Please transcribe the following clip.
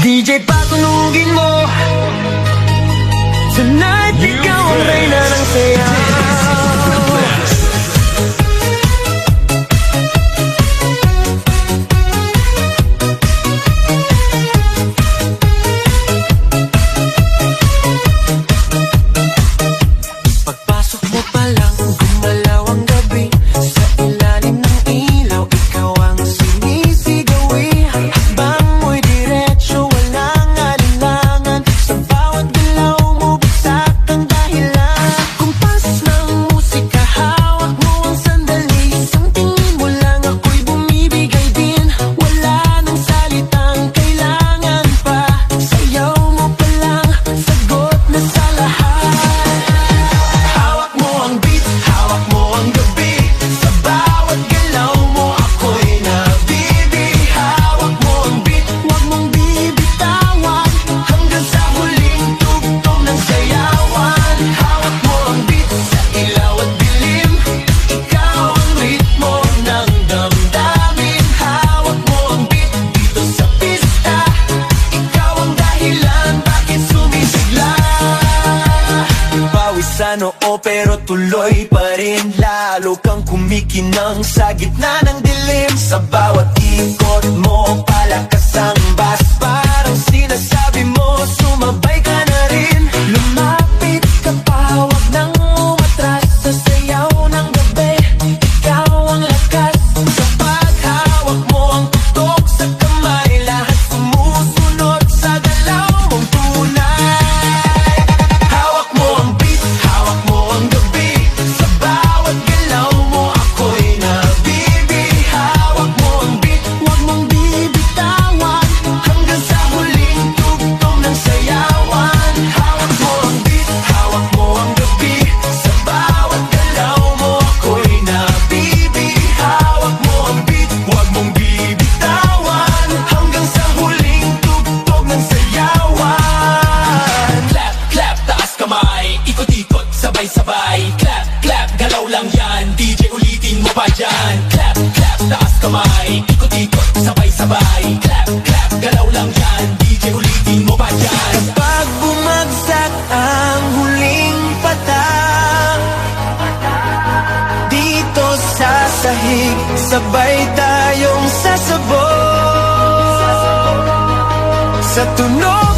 DJ patunugin mo, tonight ikaw ang reyna ng saya. Pagpasok mo pa lang, gumalaw ang gabi. Sa ilalim ng ilaw, ikaw ang sinisigawi. Hakbang mo'y diretso, walang alinlangan. Sa bawat galaw mo, bagsak ang dahilan. Kumpas ng musika, hawak mo ang sandali. Isang tingin mo lang, ako'y bumibigay din. Wala nang salitang kailangan pa. Sayaw mo pa lang, sagot na sa lahat. Hawak mo ang beat, hawak mo ang gabi. Sa bawat galaw mo, ako'y nabibi. Hawak mo ang beat, huwag mong bibitawan. Hanggang sa huling tugtog ng sayawan. Hawak mo ang beat, sa ilaw at dilim. Ikaw ang ritmo ng damdamin. Hawak mo ang beat, dito sa pista. Ikaw ang dahilan, bakit sumisigla. Pawisan oo pero tuloy pa rin. Lalo kang kumikinang sa gitna ng dilim. Sa bawat ikot mo, palakas ang bass. Parang sinasabi mo, sumabay ka na rin. Lumapit ka pa, huwag nang umatras. Sa sayaw ng gabi, ikaw ang lakas. Sa paghawak mo ang tutok sa kamay, lahat sumusunod sa galaw mong tunay. Hawak mo ang beat, hawak mo ang gabi. Sa bawat galaw mo, ako'y nabibi. Hawak mo ang beat, huwag mong bibitawan. Hanggang sa huling tugtog ng sayawan. Hawak mo ang beat, hawak mo ang gabi. Sa bawat galaw mo, ako'y nabibi. Hawak mo ang beat, huwag mong bibitawan. Hanggang sa huling tugtog ng sayawan. Clap, clap, taas kamay. Ikot-ikot, sabay-sabay. Clap, clap, galaw lang yan. DJ ulitin mo pa dyan. Clap, clap, taas kamay. Ikot-ikot, sabay-sabay. Clap, clap, galaw lang yan. DJ ulitin mo pa dyan. Pag bumagsak ang huling patak, dito sa sahig, sabay tayong sasabog. Sa tunog